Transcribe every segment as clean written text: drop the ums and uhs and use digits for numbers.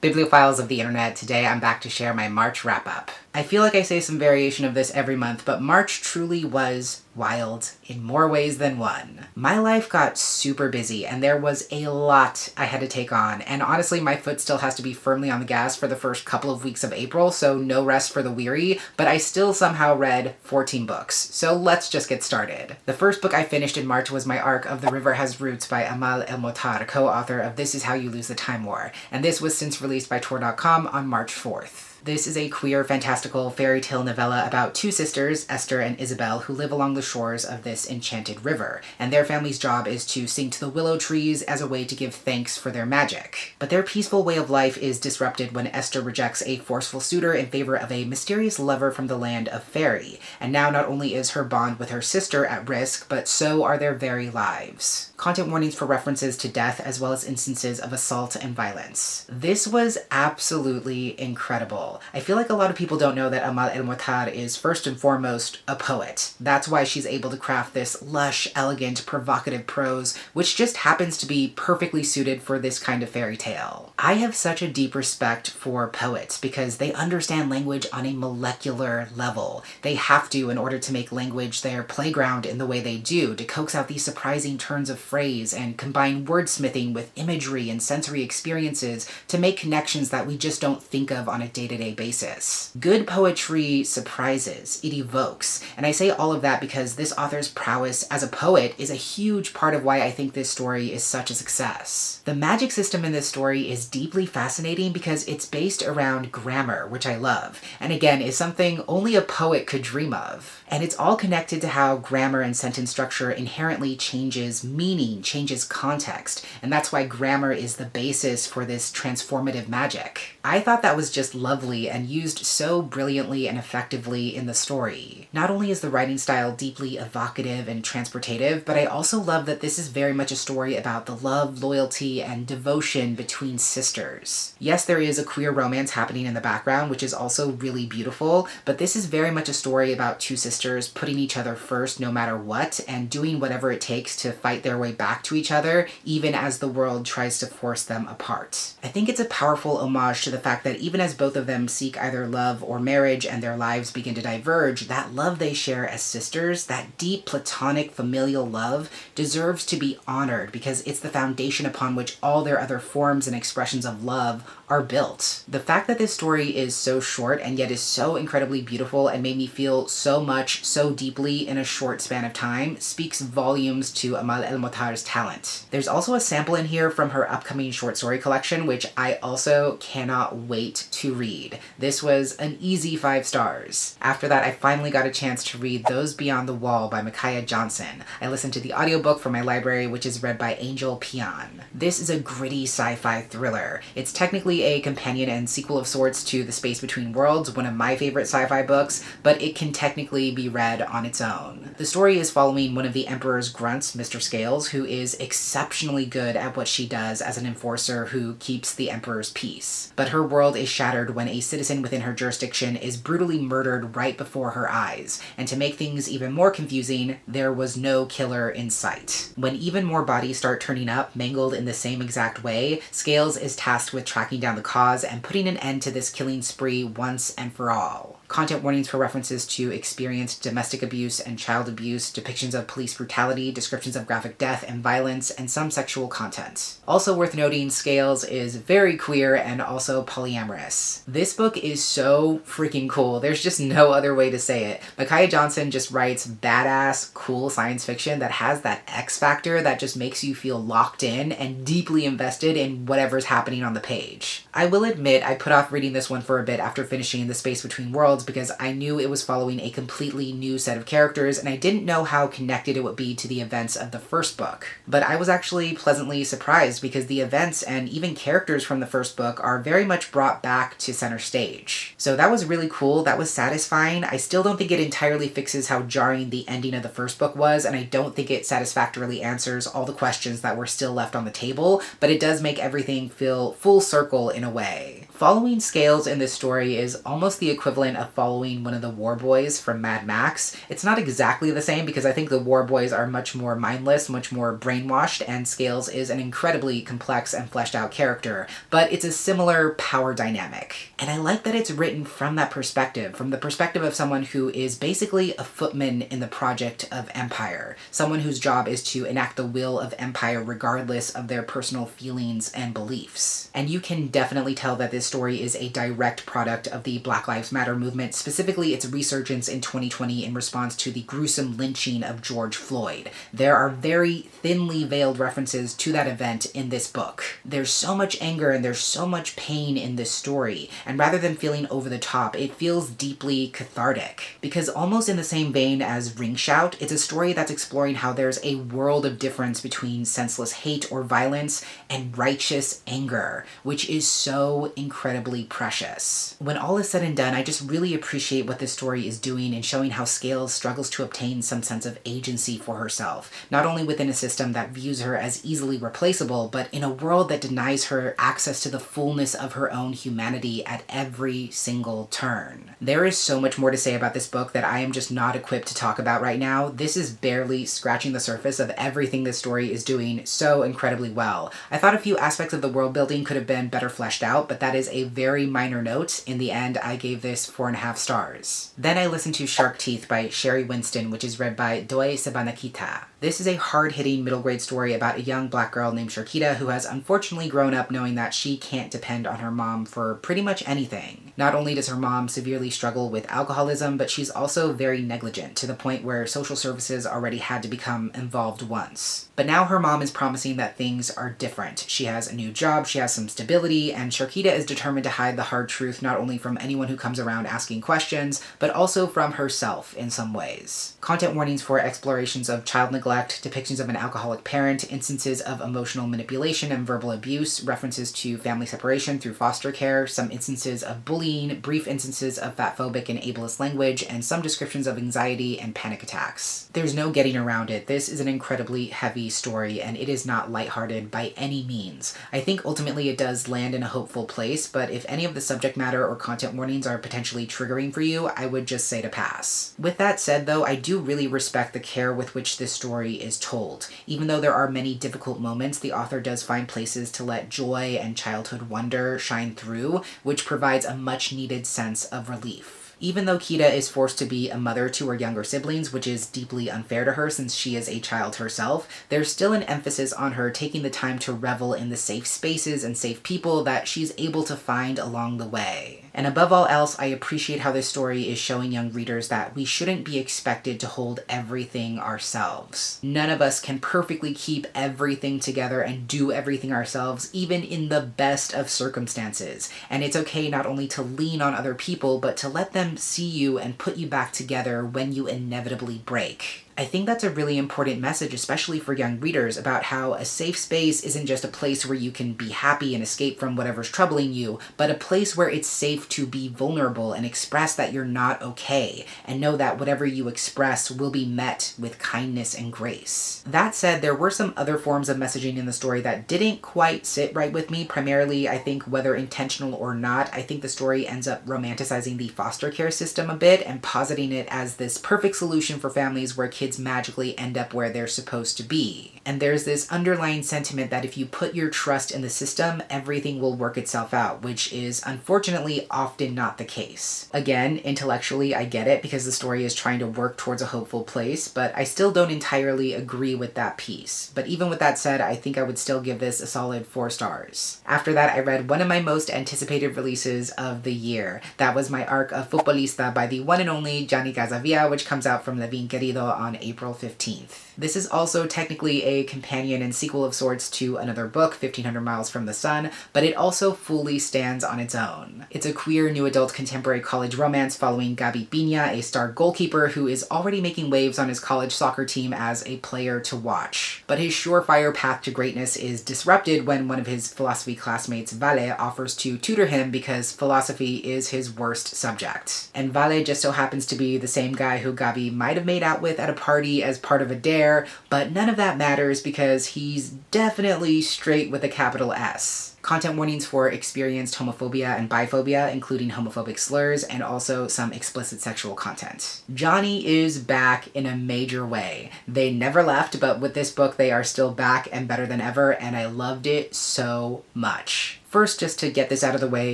Bibliophiles of the internet, today I'm back to share my March wrap-up. I feel like I say some variation of this every month, but March truly was wild in more ways than one. My life got super busy and there was a lot I had to take on, and honestly my foot still has to be firmly on the gas for the first couple of weeks of April, so no rest for the weary, but I still somehow read 14 books. So let's just get started. The first book I finished in March was my arc of The River Has Roots by Amal El-Mohtar, co-author of This Is How You Lose the Time War, and this was since released by Tor.com on March 4th. This is a queer, fantastical fairy tale novella about two sisters, Esther and Isabel, who live along the shores of this enchanted river, and their family's job is to sing to the willow trees as a way to give thanks for their magic. But their peaceful way of life is disrupted when Esther rejects a forceful suitor in favor of a mysterious lover from the land of Fairy, and now not only is her bond with her sister at risk, but so are their very lives. Content warnings for references to death as well as instances of assault and violence. This was absolutely incredible. I feel like a lot of people don't know that Amal El-Mohtar is first and foremost a poet. That's why she's able to craft this lush, elegant, provocative prose, which just happens to be perfectly suited for this kind of fairy tale. I have such a deep respect for poets because they understand language on a molecular level. They have to in order to make language their playground in the way they do, to coax out these surprising turns of phrase and combine wordsmithing with imagery and sensory experiences to make connections that we just don't think of on a day-to-day basis. Good poetry surprises, it evokes, and I say all of that because this author's prowess as a poet is a huge part of why I think this story is such a success. The magic system in this story is deeply fascinating because it's based around grammar, which I love, and again is something only a poet could dream of. And it's all connected to how grammar and sentence structure inherently changes meaning, changes context, and that's why grammar is the basis for this transformative magic. I thought that was just lovely and used so brilliantly and effectively in the story. Not only is the writing style deeply evocative and transportative, but I also love that this is very much a story about the love, loyalty, and devotion between sisters. Yes, there is a queer romance happening in the background, which is also really beautiful, but this is very much a story about two sisters putting each other first no matter what, and doing whatever it takes to fight their way back to each other, even as the world tries to force them apart. I think it's a powerful homage to the fact that even as both of them seek either love or marriage and their lives begin to diverge, that love they share as sisters, that deep platonic familial love, deserves to be honored because it's the foundation upon which all their other forms and expressions of love are built. The fact that this story is so short and yet is so incredibly beautiful and made me feel so much, so deeply in a short span of time speaks volumes to Amal El-Mohtar's talent. There's also a sample in here from her upcoming short story collection, which I also cannot wait to read. This was an easy 5 stars. After that, I finally got a chance to read Those Beyond the Wall by Micaiah Johnson. I listened to the audiobook from my library, which is read by Angel Pion. This is a gritty sci-fi thriller. It's technically a companion and sequel of sorts to The Space Between Worlds, one of my favorite sci-fi books, but it can technically be read on its own. The story is following one of the Emperor's grunts, Mr. Scales, who is exceptionally good at what she does as an enforcer who keeps the Emperor's peace. But her world is shattered when a citizen within her jurisdiction is brutally murdered right before her eyes, and to make things even more confusing, there was no killer in sight. When even more bodies start turning up, mangled in the same exact way, Scales is tasked with tracking down the cause and putting an end to this killing spree once and for all. Content warnings for references to experienced domestic abuse and child abuse, depictions of police brutality, descriptions of graphic death and violence, and some sexual content. Also worth noting, Scales is very queer and also polyamorous. This book is so freaking cool. There's just no other way to say it. Micaiah Johnson just writes badass, cool science fiction that has that X factor that just makes you feel locked in and deeply invested in whatever's happening on the page. I will admit I put off reading this one for a bit after finishing The Space Between Worlds because I knew it was following a completely new set of characters and I didn't know how connected it would be to the events of the first book. But I was actually pleasantly surprised because the events and even characters from the first book are very much brought back to center stage. So that was really cool, that was satisfying. I still don't think it entirely fixes how jarring the ending of the first book was, and I don't think it satisfactorily answers all the questions that were still left on the table, but it does make everything feel full circle in a way. Following Scales in this story is almost the equivalent of following one of the War Boys from Mad Max. It's not exactly the same because I think the War Boys are much more mindless, much more brainwashed, and Scales is an incredibly complex and fleshed out character, but it's a similar power dynamic. And I like that it's written from that perspective, from the perspective of someone who is basically a footman in the project of Empire, someone whose job is to enact the will of Empire regardless of their personal feelings and beliefs. And you can definitely tell that this story is a direct product of the Black Lives Matter movement, specifically its resurgence in 2020 in response to the gruesome lynching of George Floyd. There are very thinly veiled references to that event in this book. There's so much anger and there's so much pain in this story, and rather than feeling over the top, it feels deeply cathartic. Because almost in the same vein as Ring Shout, it's a story that's exploring how there's a world of difference between senseless hate or violence and righteous anger, which is so incredibly precious. When all is said and done, I just really appreciate what this story is doing in showing how Scales struggles to obtain some sense of agency for herself, not only within a system that views her as easily replaceable, but in a world that denies her access to the fullness of her own humanity at every single turn. There is so much more to say about this book that I am just not equipped to talk about right now. This is barely scratching the surface of everything this story is doing so incredibly well. I thought a few aspects of the world building could have been better fleshed out, but that is a very minor note. In the end, I gave this 4.5 stars. Then I listened to Shark Teeth by Sherry Winston, which is read by Doi Sabanakita. This is a hard-hitting middle grade story about a young black girl named Sharkita who has unfortunately grown up knowing that she can't depend on her mom for pretty much anything. Not only does her mom severely struggle with alcoholism, but she's also very negligent, to the point where social services already had to become involved once. But now her mom is promising that things are different. She has a new job, she has some stability, and Sharkita is determined to hide the hard truth not only from anyone who comes around asking questions, but also from herself in some ways. Content warnings for explorations of child neglect, depictions of an alcoholic parent, instances of emotional manipulation and verbal abuse, references to family separation through foster care, some instances of bullying, brief instances of fatphobic and ableist language, and some descriptions of anxiety and panic attacks. There's no getting around it. This is an incredibly heavy story, and it is not lighthearted by any means. I think ultimately it does land in a hopeful place, but if any of the subject matter or content warnings are potentially triggering for you, I would just say to pass. With that said though, I do really respect the care with which this story is told. Even though there are many difficult moments, the author does find places to let joy and childhood wonder shine through, which provides a much needed sense of relief. Even though Kita is forced to be a mother to her younger siblings, which is deeply unfair to her since she is a child herself, there's still an emphasis on her taking the time to revel in the safe spaces and safe people that she's able to find along the way. And above all else, I appreciate how this story is showing young readers that we shouldn't be expected to hold everything ourselves. None of us can perfectly keep everything together and do everything ourselves, even in the best of circumstances. And it's okay not only to lean on other people, but to let them see you and put you back together when you inevitably break. I think that's a really important message, especially for young readers, about how a safe space isn't just a place where you can be happy and escape from whatever's troubling you, but a place where it's safe to be vulnerable and express that you're not okay, and know that whatever you express will be met with kindness and grace. That said, there were some other forms of messaging in the story that didn't quite sit right with me. Primarily, I think, whether intentional or not, I think the story ends up romanticizing the foster care system a bit and positing it as this perfect solution for families where kids magically end up where they're supposed to be. And there's this underlying sentiment that if you put your trust in the system, everything will work itself out, which is unfortunately often not the case. Again, intellectually I get it because the story is trying to work towards a hopeful place, but I still don't entirely agree with that piece. But even with that said, I think I would still give this a solid 4 stars. After that, I read one of my most anticipated releases of the year. That was my arc of Futbolista by the one and only Gianni Casavia, which comes out from Levin Querido on April 15th. This is also technically a companion and sequel of sorts to another book, 1500 Miles from the Sun, but it also fully stands on its own. It's a queer new adult contemporary college romance following Gabi Pina, a star goalkeeper who is already making waves on his college soccer team as a player to watch. But his surefire path to greatness is disrupted when one of his philosophy classmates, Vale, offers to tutor him because philosophy is his worst subject. And Vale just so happens to be the same guy who Gabi might have made out with at a party as part of a dare, but none of that matters because he's definitely straight with a capital S. Content warnings for experienced homophobia and biphobia, including homophobic slurs and also some explicit sexual content. Johnny is back in a major way. They never left, but with this book they are still back and better than ever, and I loved it so much. First, just to get this out of the way,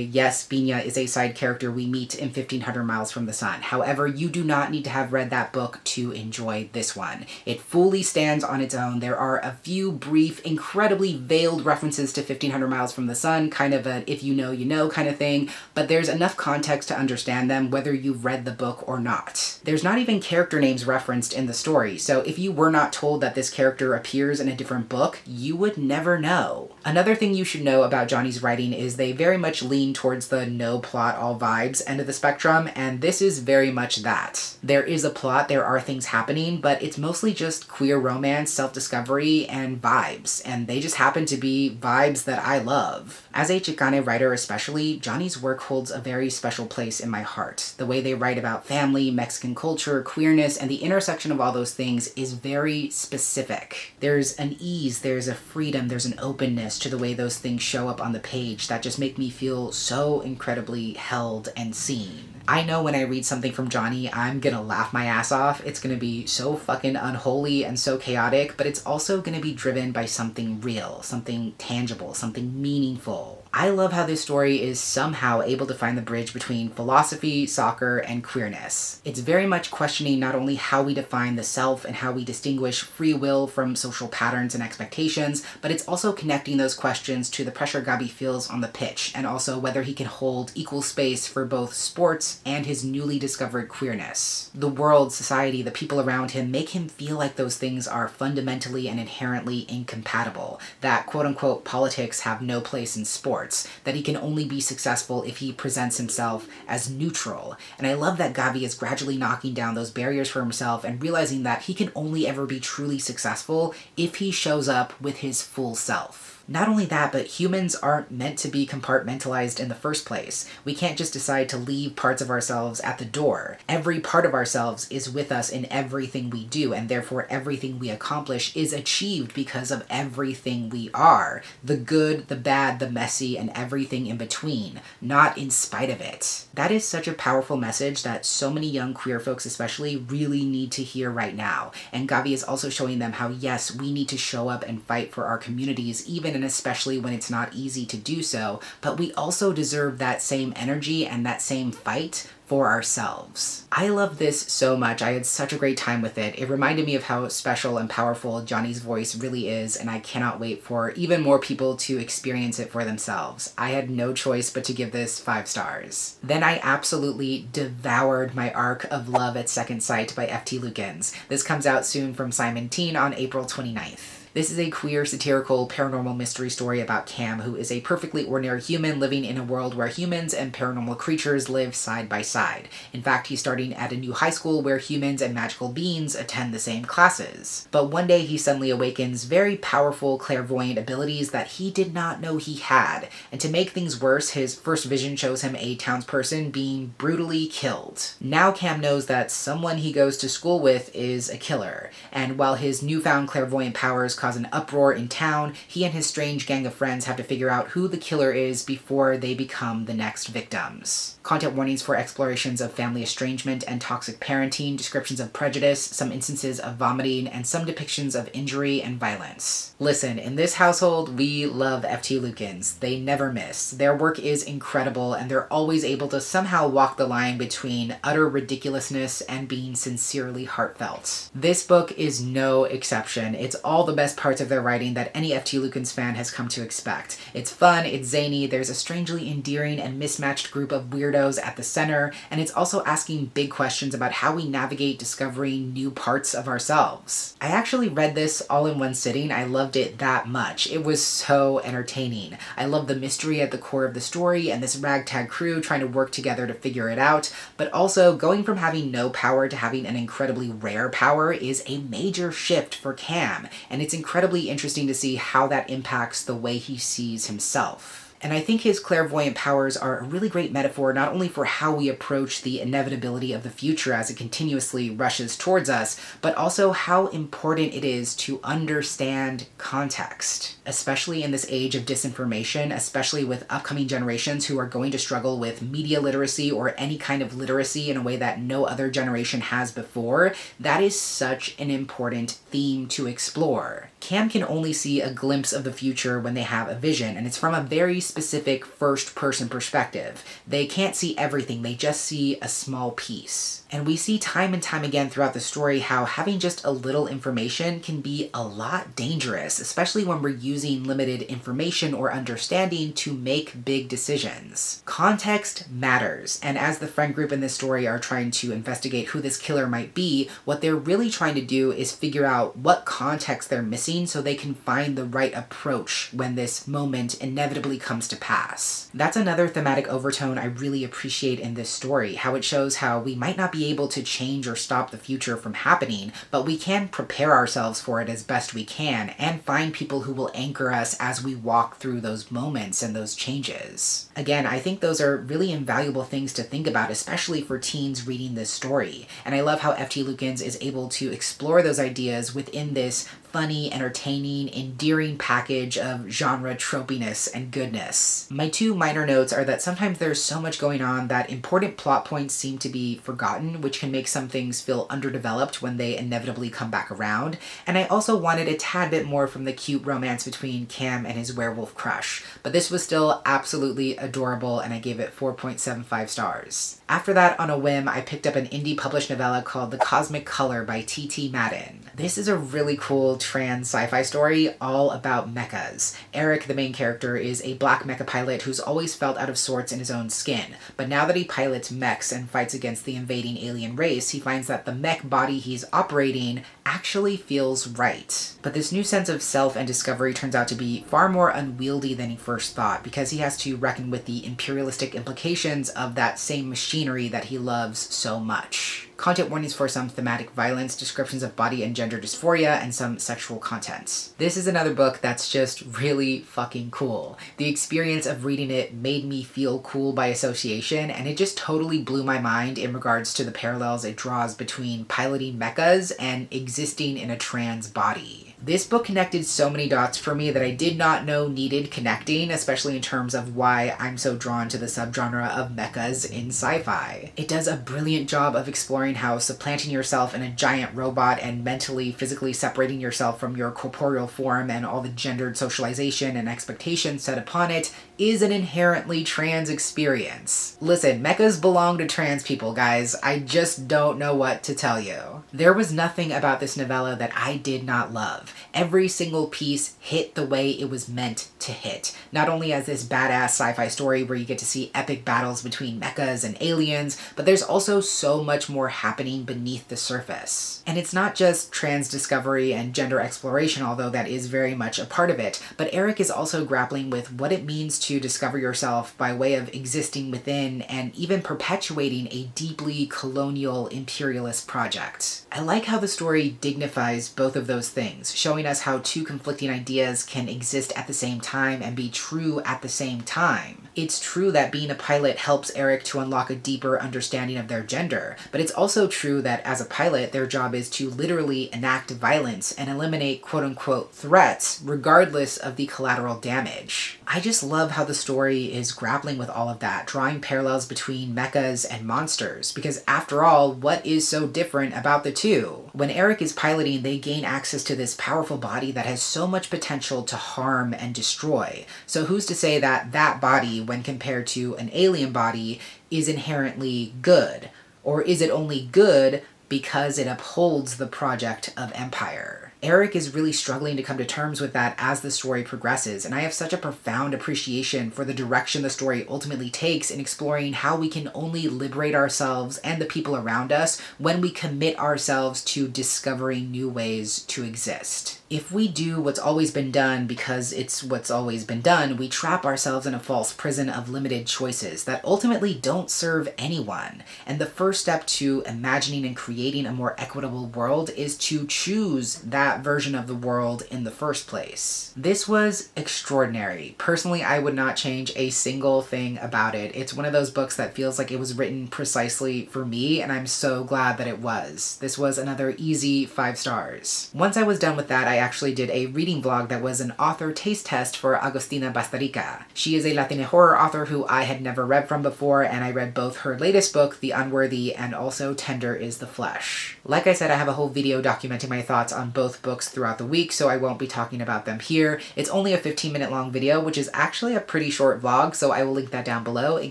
yes, Binya is a side character we meet in 1500 Miles from the Sun. However, you do not need to have read that book to enjoy this one. It fully stands on its own. There are a few brief, incredibly veiled references to 1500 Miles from the Sun, kind of a if you know, you know kind of thing, but there's enough context to understand them whether you've read the book or not. There's not even character names referenced in the story, so if you were not told that this character appears in a different book, you would never know. Another thing you should know about Johnny's writing is they very much lean towards the no plot, all vibes end of the spectrum, and this is very much that. There is a plot, there are things happening, but it's mostly just queer romance, self-discovery, and vibes, and they just happen to be vibes that I love. As a Chicane writer especially, Johnny's work holds a very special place in my heart. The way they write about family, Mexican culture, queerness, and the intersection of all those things is very specific. There's an ease, there's a freedom, there's an openness to the way those things show up on the page that just make me feel so incredibly held and seen. I know when I read something from Johnny, I'm gonna laugh my ass off. It's gonna be so fucking unholy and so chaotic, but it's also gonna be driven by something real, something tangible, something meaningful. I love how this story is somehow able to find the bridge between philosophy, soccer, and queerness. It's very much questioning not only how we define the self and how we distinguish free will from social patterns and expectations, but it's also connecting those questions to the pressure Gabi feels on the pitch, and also whether he can hold equal space for both sports and his newly discovered queerness. The world, society, the people around him make him feel like those things are fundamentally and inherently incompatible, that quote-unquote politics have no place in sports, that he can only be successful if he presents himself as neutral. And I love that Gabi is gradually knocking down those barriers for himself and realizing that he can only ever be truly successful if he shows up with his full self. Not only that, but humans aren't meant to be compartmentalized in the first place. We can't just decide to leave parts of ourselves at the door. Every part of ourselves is with us in everything we do, and therefore everything we accomplish is achieved because of everything we are. The good, the bad, the messy, and everything in between, not in spite of it. That is such a powerful message that so many young queer folks especially really need to hear right now. And Gabi is also showing them how yes, we need to show up and fight for our communities, even and especially when it's not easy to do so, but we also deserve that same energy and that same fight for ourselves. I love this so much. I had such a great time with it. It reminded me of how special and powerful Johnny's voice really is, and I cannot wait for even more people to experience it for themselves. I had no choice but to give this 5 stars. Then I absolutely devoured my arc of Love at Second Sight by F.T. Lukens. This comes out soon from Simon Teen on April 29th. This is a queer, satirical, paranormal mystery story about Cam, who is a perfectly ordinary human living in a world where humans and paranormal creatures live side by side. In fact, he's starting at a new high school where humans and magical beings attend the same classes. But one day he suddenly awakens very powerful clairvoyant abilities that he did not know he had. And to make things worse, his first vision shows him a townsperson being brutally killed. Now Cam knows that someone he goes to school with is a killer. And while his newfound clairvoyant powers cause an uproar in town, he and his strange gang of friends have to figure out who the killer is before they become the next victims. Content warnings for explorations of family estrangement and toxic parenting, descriptions of prejudice, some instances of vomiting, and some depictions of injury and violence. Listen, in this household, we love F.T. Lukens. They never miss. Their work is incredible, and they're always able to somehow walk the line between utter ridiculousness and being sincerely heartfelt. This book is no exception. It's all the best parts of their writing that any F.T. Lukens fan has come to expect. It's fun, it's zany, there's a strangely endearing and mismatched group of weirdos at the center, and it's also asking big questions about how we navigate discovering new parts of ourselves. I actually read this all in one sitting. I loved it that much. It was so entertaining. I love the mystery at the core of the story and this ragtag crew trying to work together to figure it out, but also going from having no power to having an incredibly rare power is a major shift for Cam, and it's incredibly interesting to see how that impacts the way he sees himself. And I think his clairvoyant powers are a really great metaphor not only for how we approach the inevitability of the future as it continuously rushes towards us, but also how important it is to understand context, especially in this age of disinformation, especially with upcoming generations who are going to struggle with media literacy or any kind of literacy in a way that no other generation has before. That is such an important theme to explore. Cam can only see a glimpse of the future when they have a vision, and it's from a very specific first-person perspective. They can't see everything, they just see a small piece. And we see time and time again throughout the story how having just a little information can be a lot dangerous, especially when we're using limited information or understanding to make big decisions. Context matters, and as the friend group in this story are trying to investigate who this killer might be, what they're really trying to do is figure out what context they're missing so they can find the right approach when this moment inevitably comes to pass. That's another thematic overtone I really appreciate in this story, how it shows how we might not be able to change or stop the future from happening, but we can prepare ourselves for it as best we can and find people who will anchor us as we walk through those moments and those changes. Again, I think those are really invaluable things to think about, especially for teens reading this story. And I love how F.T. Lukens is able to explore those ideas within this funny, entertaining, endearing package of genre tropiness and goodness. My two minor notes are that sometimes there's so much going on that important plot points seem to be forgotten, which can make some things feel underdeveloped when they inevitably come back around. And I also wanted a tad bit more from the cute romance between Cam and his werewolf crush, but this was still absolutely adorable and I gave it 4.75 stars. After that, on a whim, I picked up an indie published novella called The Cosmic Color by T.T. Madden. This is a really cool trans sci-fi story all about mechas. Eric, the main character, is a black mecha pilot who's always felt out of sorts in his own skin, but now that he pilots mechs and fights against the invading alien race, he finds that the mech body he's operating actually feels right. But this new sense of self and discovery turns out to be far more unwieldy than he first thought, because he has to reckon with the imperialistic implications of that same machinery that he loves so much. Content warnings for some thematic violence, descriptions of body and gender dysphoria, and some sexual content. This is another book that's just really fucking cool. The experience of reading it made me feel cool by association, and it just totally blew my mind in regards to the parallels it draws between piloting mechas and existing in a trans body. This book connected so many dots for me that I did not know needed connecting, especially in terms of why I'm so drawn to the subgenre of mechas in sci-fi. It does a brilliant job of exploring how supplanting yourself in a giant robot and mentally, physically separating yourself from your corporeal form and all the gendered socialization and expectations set upon it is an inherently trans experience. Listen, mechas belong to trans people, guys. I just don't know what to tell you. There was nothing about this novella that I did not love. Every single piece hit the way it was meant to hit. Not only as this badass sci-fi story where you get to see epic battles between mechas and aliens, but there's also so much more happening beneath the surface. And it's not just trans discovery and gender exploration, although that is very much a part of it, but Eric is also grappling with what it means to discover yourself by way of existing within and even perpetuating a deeply colonial imperialist project. I like how the story dignifies both of those things, showing us how two conflicting ideas can exist at the same time and be true at the same time. It's true that being a pilot helps Eric to unlock a deeper understanding of their gender, but it's also true that as a pilot, their job is to literally enact violence and eliminate quote-unquote threats, regardless of the collateral damage. I just love how the story is grappling with all of that, drawing parallels between mechas and monsters, because after all, what is so different about the two? When Eric is piloting, they gain access to this powerful body that has so much potential to harm and destroy. So who's to say that that body, when compared to an alien body, is inherently good? Or is it only good because it upholds the project of empire? Eric is really struggling to come to terms with that as the story progresses, and I have such a profound appreciation for the direction the story ultimately takes in exploring how we can only liberate ourselves and the people around us when we commit ourselves to discovering new ways to exist. If we do what's always been done because it's what's always been done, we trap ourselves in a false prison of limited choices that ultimately don't serve anyone. And the first step to imagining and creating a more equitable world is to choose that version of the world in the first place. This was extraordinary. Personally, I would not change a single thing about it. It's one of those books that feels like it was written precisely for me, and I'm so glad that it was. This was another easy 5 stars. Once I was done with that, I actually did a reading vlog that was an author taste test for Agustina Bastarrica. She is a Latina horror author who I had never read from before, and I read both her latest book, The Unworthy, and also Tender is the Flesh. Like I said, I have a whole video documenting my thoughts on both books throughout the week, so I won't be talking about them here. It's only a 15-minute long video, which is actually a pretty short vlog, so I will link that down below in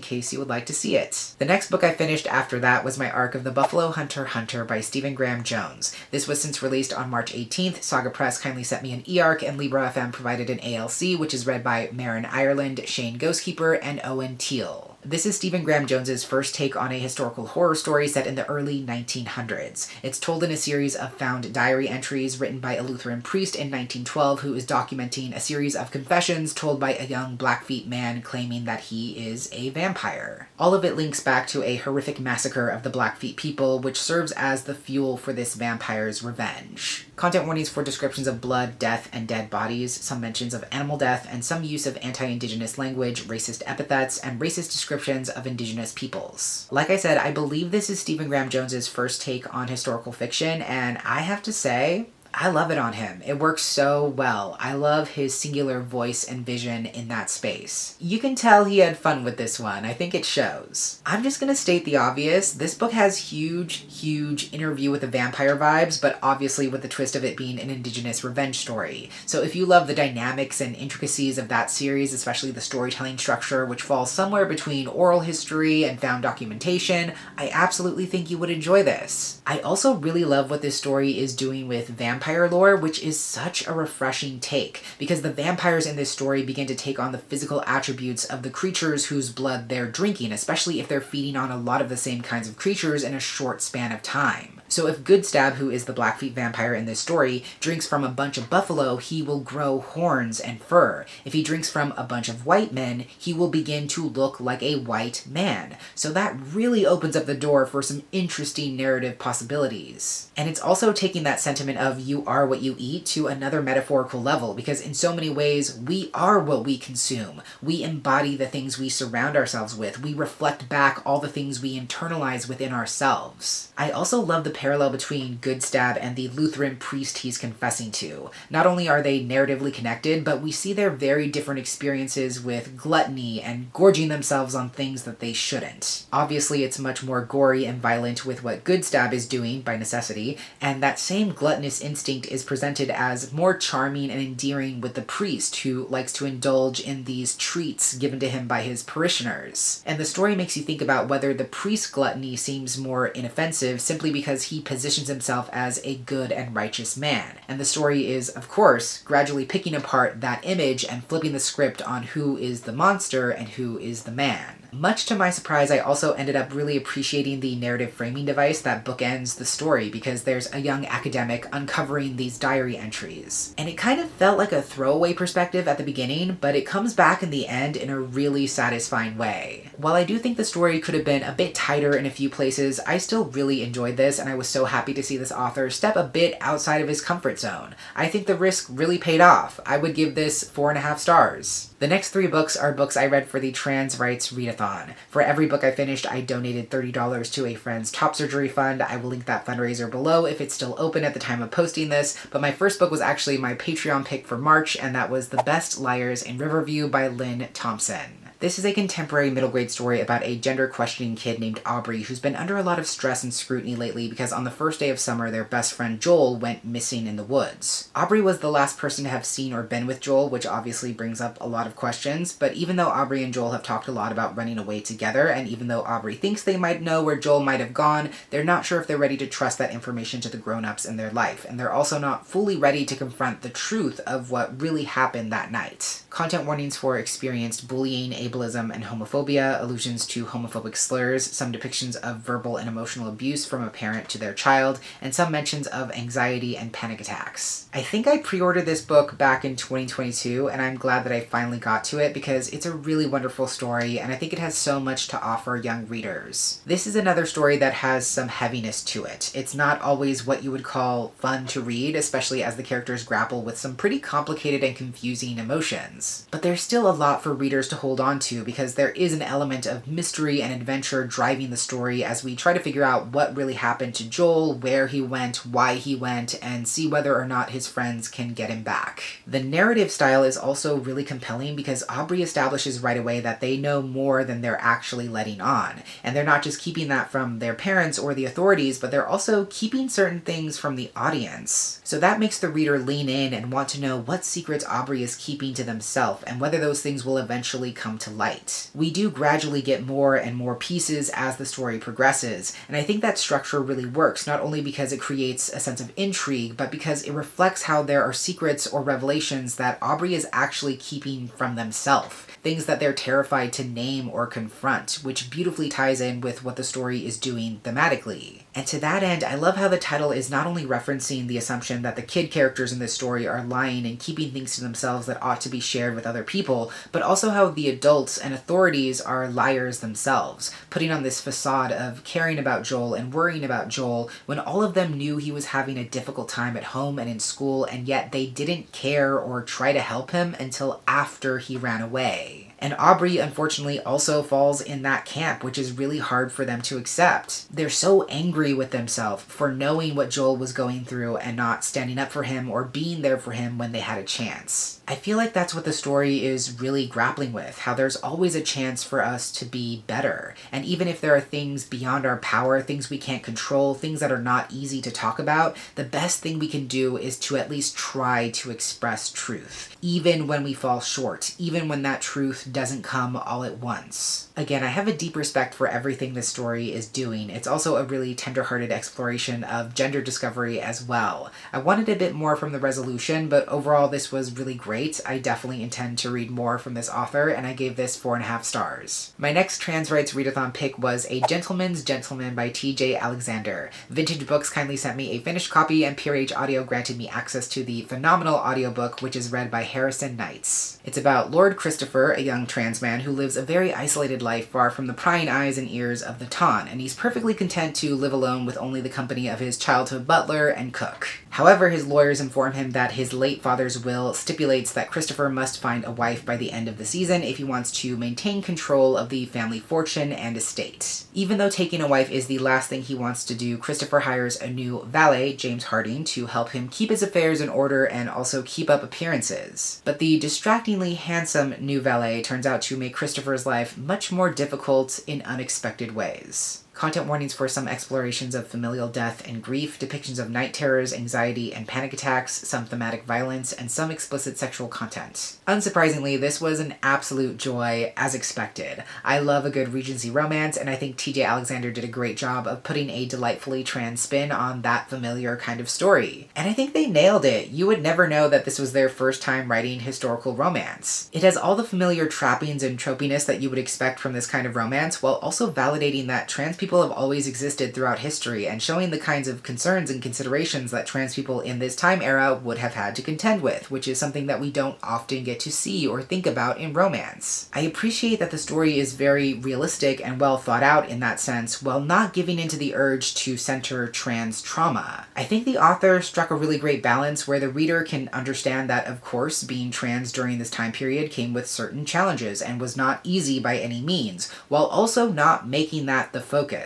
case you would like to see it. The next book I finished after that was my arc of The Buffalo Hunter Hunter by Stephen Graham Jones. This was since released on March 18th. Saga Press kindly sent me an e-arc, and Libra FM provided an ALC, which is read by Marin Ireland, Shane Ghostkeeper, and Owen Teal. This is Stephen Graham Jones's first take on a historical horror story set in the early 1900s. It's told in a series of found diary entries written by a Lutheran priest in 1912 who is documenting a series of confessions told by a young Blackfeet man claiming that he is a vampire. All of it links back to a horrific massacre of the Blackfeet people, which serves as the fuel for this vampire's revenge. Content warnings for descriptions of blood, death, and dead bodies, some mentions of animal death, and some use of anti-indigenous language, racist epithets, and racist descriptions of indigenous peoples. Like I said, I believe this is Stephen Graham Jones's first take on historical fiction, and I have to say, I love it on him. It works so well. I love his singular voice and vision in that space. You can tell he had fun with this one. I think it shows. I'm just gonna state the obvious. This book has huge interview with a vampire vibes, but obviously with the twist of it being an indigenous revenge story. So if you love the dynamics and intricacies of that series, especially the storytelling structure, which falls somewhere between oral history and found documentation, I absolutely think you would enjoy this. I also really love what this story is doing with vampire lore, which is such a refreshing take, because the vampires in this story begin to take on the physical attributes of the creatures whose blood they're drinking, especially if they're feeding on a lot of the same kinds of creatures in a short span of time. So if Goodstab, who is the Blackfeet vampire in this story, drinks from a bunch of buffalo, he will grow horns and fur. If he drinks from a bunch of white men, he will begin to look like a white man. So that really opens up the door for some interesting narrative possibilities. And it's also taking that sentiment of you are what you eat to another metaphorical level, because in so many ways, we are what we consume. We embody the things we surround ourselves with. We reflect back all the things we internalize within ourselves. I also love the parallel between Goodstab and the Lutheran priest he's confessing to. Not only are they narratively connected, but we see their very different experiences with gluttony and gorging themselves on things that they shouldn't. Obviously, it's much more gory and violent with what Goodstab is doing by necessity, and that same gluttonous instinct is presented as more charming and endearing with the priest who likes to indulge in these treats given to him by his parishioners. And the story makes you think about whether the priest's gluttony seems more inoffensive simply because he positions himself as a good and righteous man. And the story is, of course, gradually picking apart that image and flipping the script on who is the monster and who is the man. Much to my surprise, I also ended up really appreciating the narrative framing device that bookends the story, because there's a young academic uncovering these diary entries. And it kind of felt like a throwaway perspective at the beginning, but it comes back in the end in a really satisfying way. While I do think the story could have been a bit tighter in a few places, I still really enjoyed this, and I was so happy to see this author step a bit outside of his comfort zone. I think the risk really paid off. I would give this 4.5 stars. The next 3 books are books I read for the Trans Rights Readathon. For every book I finished, I donated $30 to a friend's top surgery fund. I will link that fundraiser below if it's still open at the time of posting this, but my first book was actually my Patreon pick for March, and that was The Best Liars in Riverview by Lynn Thompson. This is a contemporary middle grade story about a gender-questioning kid named Aubrey who's been under a lot of stress and scrutiny lately because on the first day of summer, their best friend Joel went missing in the woods. Aubrey was the last person to have seen or been with Joel, which obviously brings up a lot of questions, but even though Aubrey and Joel have talked a lot about running away together, and even though Aubrey thinks they might know where Joel might have gone, they're not sure if they're ready to trust that information to the grown-ups in their life, and they're also not fully ready to confront the truth of what really happened that night. content warnings for experienced bullying, ableism, and homophobia, allusions to homophobic slurs, some depictions of verbal and emotional abuse from a parent to their child, and some mentions of anxiety and panic attacks. I think I pre-ordered this book back in 2022, and I'm glad that I finally got to it because it's a really wonderful story, and I think it has so much to offer young readers. This is another story that has some heaviness to it. It's not always what you would call fun to read, especially as the characters grapple with some pretty complicated and confusing emotions. But there's still a lot for readers to hold on to because there is an element of mystery and adventure driving the story as we try to figure out what really happened to Joel, where he went, why he went, and see whether or not his friends can get him back. The narrative style is also really compelling because Aubrey establishes right away that they know more than they're actually letting on, and they're not just keeping that from their parents or the authorities, but they're also keeping certain things from the audience. So that makes the reader lean in and want to know what secrets Aubrey is keeping to themselves and whether those things will eventually come to light. We do gradually get more and more pieces as the story progresses, and I think that structure really works, not only because it creates a sense of intrigue, but because it reflects how there are secrets or revelations that Aubrey is actually keeping from themselves, things that they're terrified to name or confront, which beautifully ties in with what the story is doing thematically. And to that end, I love how the title is not only referencing the assumption that the kid characters in this story are lying and keeping things to themselves that ought to be shared with other people, but also how the adults and authorities are liars themselves, putting on this facade of caring about Joel and worrying about Joel when all of them knew he was having a difficult time at home and in school, and yet they didn't care or try to help him until after he ran away. And Aubrey, unfortunately, also falls in that camp, which is really hard for them to accept. They're so angry with themselves for knowing what Joel was going through and not standing up for him or being there for him when they had a chance. I feel like that's what the story is really grappling with, how there's always a chance for us to be better. And even if there are things beyond our power, things we can't control, things that are not easy to talk about, the best thing we can do is to at least try to express truth, even when we fall short, even when that truth doesn't come all at once. Again, I have a deep respect for everything this story is doing. It's also a really tender-hearted exploration of gender discovery as well. I wanted a bit more from the resolution, but overall this was really great. I definitely intend to read more from this author, and I gave this 4.5 stars. My next Trans Rights Readathon pick was A Gentleman's Gentleman by T.J. Alexander. Vintage Books kindly sent me a finished copy, and Pure Age Audio granted me access to the phenomenal audiobook, which is read by Harrison Knights. It's about Lord Christopher, a young trans man who lives a very isolated life far from the prying eyes and ears of the ton, and he's perfectly content to live alone with only the company of his childhood butler and cook. However, his lawyers inform him that his late father's will stipulates that Christopher must find a wife by the end of the season if he wants to maintain control of the family fortune and estate. Even though taking a wife is the last thing he wants to do, Christopher hires a new valet, James Harding, to help him keep his affairs in order and also keep up appearances. But the distractingly handsome new valet turns out to make Christopher's life much more difficult in unexpected ways. Content warnings for some explorations of familial death and grief, depictions of night terrors, anxiety, and panic attacks, some thematic violence, and some explicit sexual content. Unsurprisingly, this was an absolute joy, as expected. I love a good Regency romance, and I think T.J. Alexander did a great job of putting a delightfully trans spin on that familiar kind of story. And I think they nailed it. You would never know that this was their first time writing historical romance. It has all the familiar trappings and tropiness that you would expect from this kind of romance, while also validating that trans people have always existed throughout history and showing the kinds of concerns and considerations that trans people in this time era would have had to contend with, which is something that we don't often get to see or think about in romance. I appreciate that the story is very realistic and well thought out in that sense, while not giving into the urge to center trans trauma. I think the author struck a really great balance where the reader can understand that, of course, being trans during this time period came with certain challenges and was not easy by any means, while also not making that the focus.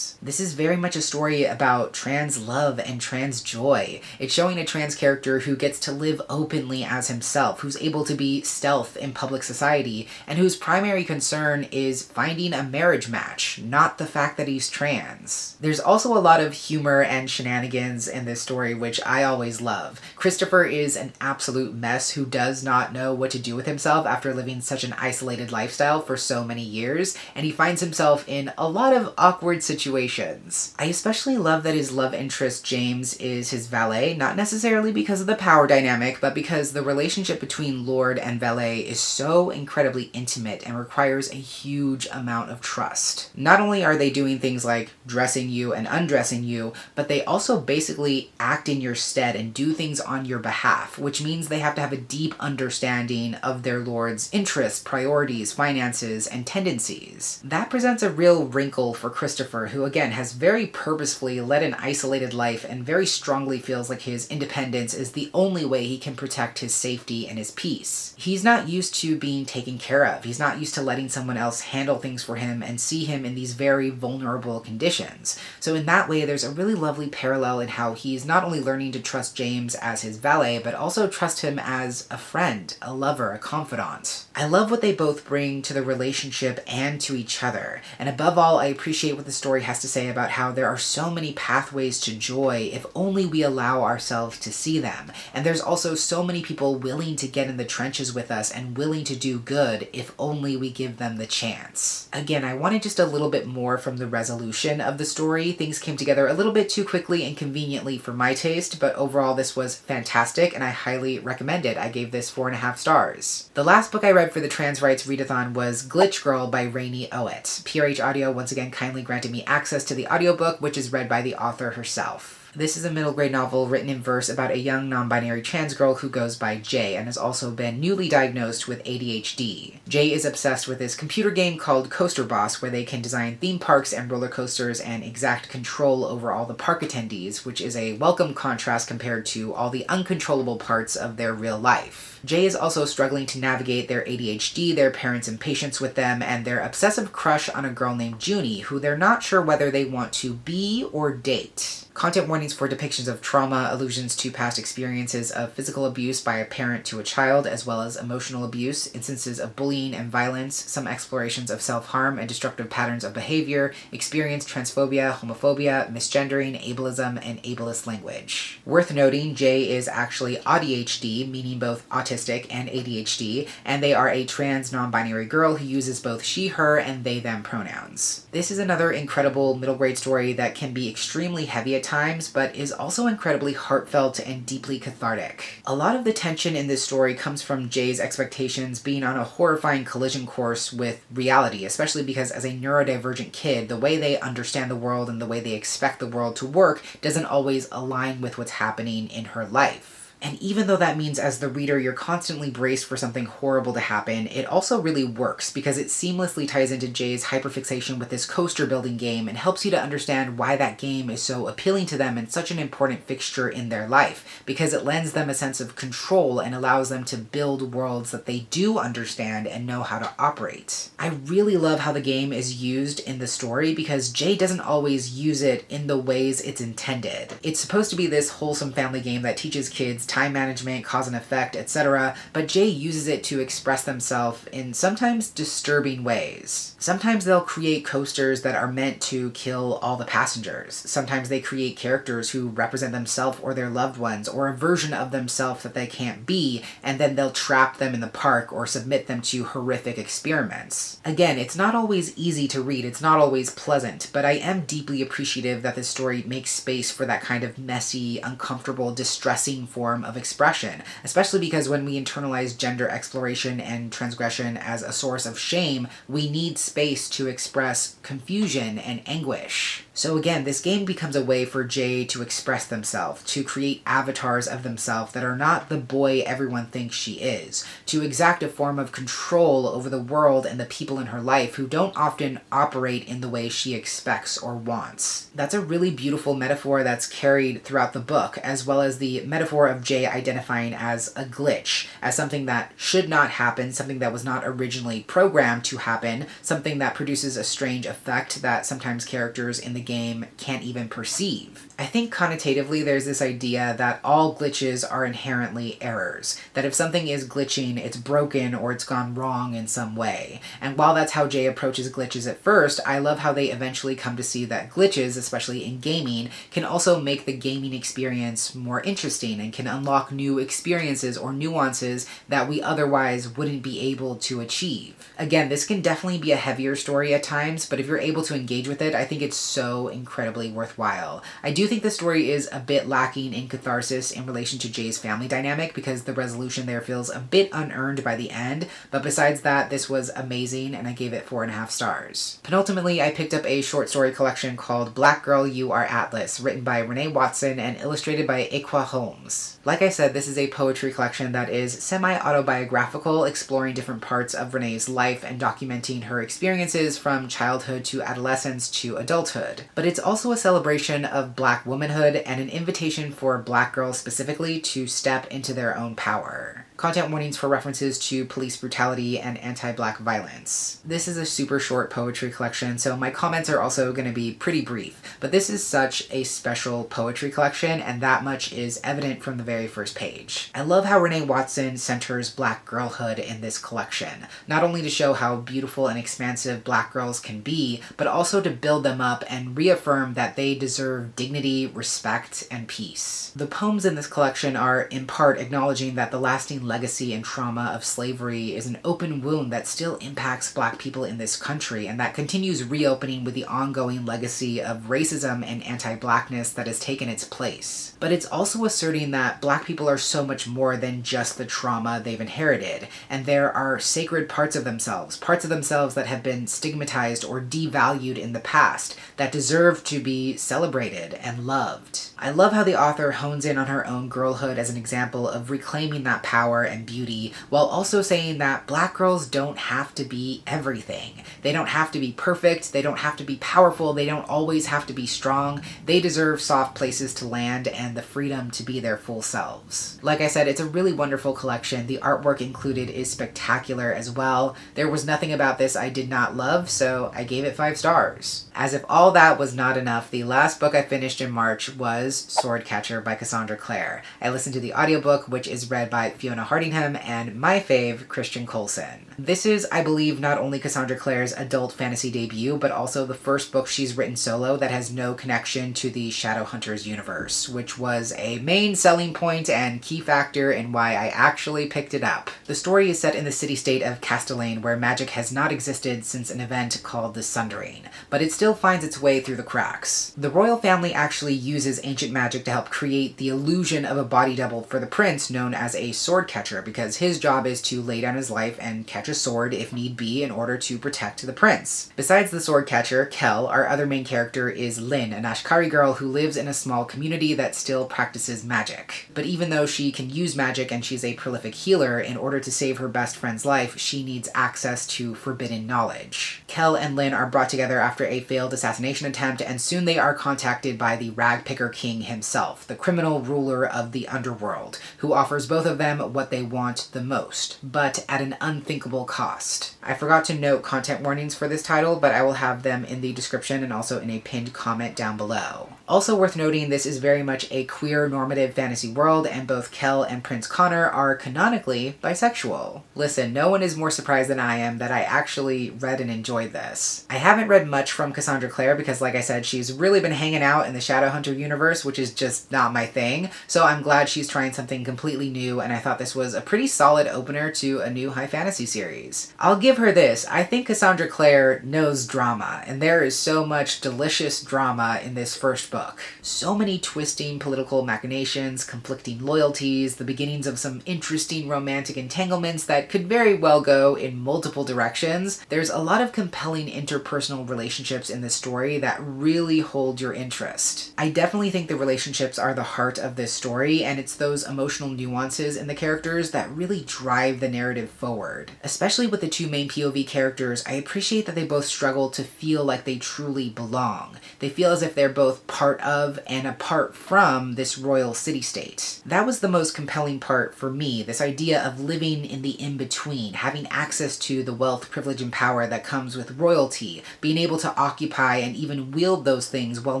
This is very much a story about trans love and trans joy. It's showing a trans character who gets to live openly as himself, who's able to be stealth in public society, and whose primary concern is finding a marriage match, not the fact that he's trans. There's also a lot of humor and shenanigans in this story, which I always love. Christopher is an absolute mess who does not know what to do with himself after living such an isolated lifestyle for so many years, and he finds himself in a lot of awkward awkward situations. I especially love that his love interest, James, is his valet, not necessarily because of the power dynamic, but because the relationship between Lord and valet is so incredibly intimate and requires a huge amount of trust. Not only are they doing things like dressing you and undressing you, but they also basically act in your stead and do things on your behalf, which means they have to have a deep understanding of their lord's interests, priorities, finances, and tendencies. That presents a real wrinkle for Christopher, who again has very purposefully led an isolated life and very strongly feels like his independence is the only way he can protect his safety and his peace. He's not used to being taken care of. He's not used to letting someone else handle things for him and see him in these very vulnerable conditions. So in that way, there's a really lovely parallel in how he's not only learning to trust James as his valet, but also trust him as a friend, a lover, a confidant. I love what they both bring to the relationship and to each other. And above all, I appreciate what the story has to say about how there are so many pathways to joy if only we allow ourselves to see them. And there's also so many people willing to get in the trenches with us and willing to do good if only we give them the chance. Again, I wanted just a little bit more from the resolution of the story. Things came together a little bit too quickly and conveniently for my taste, but overall this was fantastic and I highly recommend it. I gave this 4.5 stars. The last book I read for the Trans Rights Readathon was Glitch Girl by Rainey Owett. PRH Audio once again kindly granted me access to the audiobook, which is read by the author herself. This is a middle grade novel written in verse about a young non-binary trans girl who goes by Jay and has also been newly diagnosed with ADHD. Jay is obsessed with this computer game called Coaster Boss, where they can design theme parks and roller coasters and exact control over all the park attendees, which is a welcome contrast compared to all the uncontrollable parts of their real life. Jay is also struggling to navigate their ADHD, their parents' impatience with them, and their obsessive crush on a girl named Junie, who they're not sure whether they want to be or date. Content warnings for depictions of trauma, allusions to past experiences of physical abuse by a parent to a child, as well as emotional abuse, instances of bullying and violence, some explorations of self-harm and destructive patterns of behavior, experienced transphobia, homophobia, misgendering, ableism, and ableist language. Worth noting, Jay is actually ADHD, meaning both autistic and ADHD, and they are a trans non-binary girl who uses both she, her, and they, them pronouns. This is another incredible middle grade story that can be extremely heavy at times, but is also incredibly heartfelt and deeply cathartic. A lot of the tension in this story comes from Jay's expectations being on a horrifying collision course with reality, especially because as a neurodivergent kid, the way they understand the world and the way they expect the world to work doesn't always align with what's happening in her life. And even though that means as the reader you're constantly braced for something horrible to happen, it also really works because it seamlessly ties into Jay's hyperfixation with this coaster building game and helps you to understand why that game is so appealing to them and such an important fixture in their life, because it lends them a sense of control and allows them to build worlds that they do understand and know how to operate. I really love how the game is used in the story because Jay doesn't always use it in the ways it's intended. It's supposed to be this wholesome family game that teaches kids time management, cause and effect, etc., but Jay uses it to express themselves in sometimes disturbing ways. Sometimes they'll create coasters that are meant to kill all the passengers. Sometimes they create characters who represent themselves or their loved ones, or a version of themselves that they can't be, and then they'll trap them in the park or submit them to horrific experiments. Again, it's not always easy to read, it's not always pleasant, but I am deeply appreciative that this story makes space for that kind of messy, uncomfortable, distressing form of expression, especially because when we internalize gender exploration and transgression as a source of shame, we need space to express confusion and anguish. So again, this game becomes a way for Jay to express themselves, to create avatars of themselves that are not the boy everyone thinks she is, to exact a form of control over the world and the people in her life who don't often operate in the way she expects or wants. That's a really beautiful metaphor that's carried throughout the book, as well as the metaphor of Jay identifying as a glitch, as something that should not happen, something that was not originally programmed to happen, something that produces a strange effect that sometimes characters in the game can't even perceive. I think connotatively there's this idea that all glitches are inherently errors, that if something is glitching, it's broken or it's gone wrong in some way. And while that's how Jay approaches glitches at first, I love how they eventually come to see that glitches, especially in gaming, can also make the gaming experience more interesting and can unlock new experiences or nuances that we otherwise wouldn't be able to achieve. Again, this can definitely be a heavier story at times, but if you're able to engage with it, I think it's so incredibly worthwhile. I do think the story is a bit lacking in catharsis in relation to Jay's family dynamic because the resolution there feels a bit unearned by the end, but besides that, this was amazing and I gave it 4.5 stars. Penultimately, I picked up a short story collection called Black Girl, You Are Atlas, written by Renee Watson and illustrated by Iqua Holmes. Like I said, this is a poetry collection that is semi-autobiographical, exploring different parts of Renee's life and documenting her experiences from childhood to adolescence to adulthood. But it's also a celebration of Black womanhood and an invitation for Black girls specifically to step into their own power. Content warnings for references to police brutality and anti-Black violence. This is a super short poetry collection, so my comments are also going to be pretty brief, but this is such a special poetry collection, and that much is evident from the very first page. I love how Renee Watson centers Black girlhood in this collection, not only to show how beautiful and expansive Black girls can be, but also to build them up and reaffirm that they deserve dignity, respect, and peace. The poems in this collection are in part acknowledging that the lasting legacy and trauma of slavery is an open wound that still impacts Black people in this country and that continues reopening with the ongoing legacy of racism and anti-Blackness that has taken its place. But it's also asserting that Black people are so much more than just the trauma they've inherited, and there are sacred parts of themselves that have been stigmatized or devalued in the past that deserve to be celebrated and loved. I love how the author hones in on her own girlhood as an example of reclaiming that power and beauty, while also saying that Black girls don't have to be everything. They don't have to be perfect, they don't have to be powerful, they don't always have to be strong. They deserve soft places to land and the freedom to be their full selves. Like I said, it's a really wonderful collection. The artwork included is spectacular as well. There was nothing about this I did not love, so I gave it 5 stars. As if all that was not enough, the last book I finished in March was Swordcatcher by Cassandra Clare. I listened to the audiobook, which is read by Fiona Hardingham and my fave, Christian Colson. This is, I believe, not only Cassandra Clare's adult fantasy debut, but also the first book she's written solo that has no connection to the Shadowhunters universe, which was a main selling point and key factor in why I actually picked it up. The story is set in the city-state of Castellane, where magic has not existed since an event called the Sundering, but it still finds its way through the cracks. The royal family actually uses ancient magic to help create the illusion of a body double for the prince, known as a sword catcher, because his job is to lay down his life and catch a sword if need be in order to protect the prince. Besides the sword catcher, Kel, our other main character, is Lynn, an Ashkari girl who lives in a small community that still practices magic. But even though she can use magic and she's a prolific healer, in order to save her best friend's life, she needs access to forbidden knowledge. Kel and Lynn are brought together after a failed assassination attempt, and soon they are contacted by the Ragpicker King himself, the criminal ruler of the underworld, who offers both of them what they want the most, but at an unthinkable cost. I forgot to note content warnings for this title, but I will have them in the description and also in a pinned comment down below. Also worth noting, this is very much a queer normative fantasy world, and both Kel and Prince Connor are canonically bisexual. Listen, no one is more surprised than I am that I actually read and enjoyed this. I haven't read much from Cassandra Clare because, like I said, she's really been hanging out in the Shadowhunter universe, which is just not my thing, so I'm glad she's trying something completely new, and I thought this was a pretty solid opener to a new high fantasy series. I'll give her this. I think Cassandra Clare knows drama, and there is so much delicious drama in this first book. So many twisting political machinations, conflicting loyalties, the beginnings of some interesting romantic entanglements that could very well go in multiple directions. There's a lot of compelling interpersonal relationships in this story that really hold your interest. I definitely think the relationships are the heart of this story, and it's those emotional nuances in the characters that really drive the narrative forward. Especially with the two main POV characters, I appreciate that they both struggle to feel like they truly belong. They feel as if they're both part of and apart from this royal city-state. That was the most compelling part for me, this idea of living in the in-between, having access to the wealth, privilege, and power that comes with royalty, being able to occupy and even wield those things while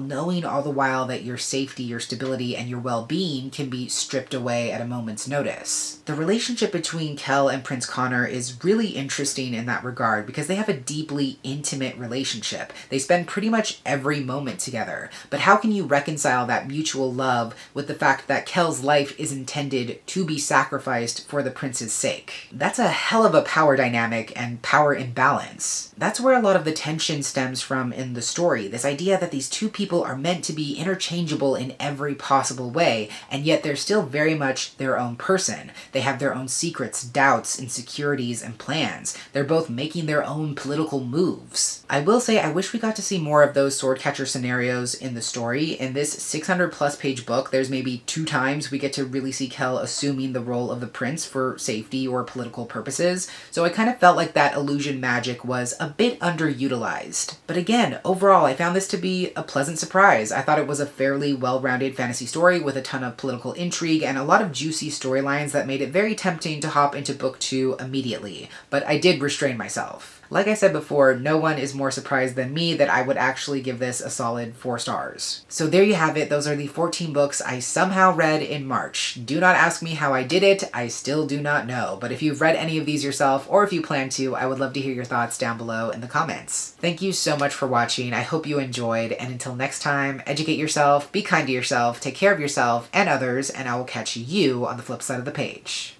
knowing all the while that your safety, your stability, and your well-being can be stripped away at a moment's notice. The relationship between Kel and Prince Connor is really interesting in that regard because they have a deeply intimate relationship. They spend pretty much every moment together, but how can you reconcile that mutual love with the fact that Kel's life is intended to be sacrificed for the prince's sake? That's a hell of a power dynamic and power imbalance. That's where a lot of the tension stems from in the story, this idea that these two people are meant to be interchangeable in every possible way, and yet they're still very much their own person. They have their own secrets, doubts, insecurities, and plans. They're both making their own political moves. I will say I wish we got to see more of those swordcatcher scenarios in the story. In this 600 plus page book, there's maybe 2 times we get to really see Kel assuming the role of the prince for safety or political purposes, so I kind of felt like that illusion magic was a bit underutilized. But again, overall, I found this to be a pleasant surprise. I thought it was a fairly well-rounded fantasy story with a ton of political intrigue and a lot of juicy storylines that made it very tempting to hop into book 2 immediately, but I did restrain myself. Like I said before, no one is more surprised than me that I would actually give this a solid 4 stars. So there you have it. Those are the 14 books I somehow read in March. Do not ask me how I did it. I still do not know. But if you've read any of these yourself, or if you plan to, I would love to hear your thoughts down below in the comments. Thank you so much for watching. I hope you enjoyed. And until next time, educate yourself, be kind to yourself, take care of yourself and others, and I will catch you on the flip side of the page.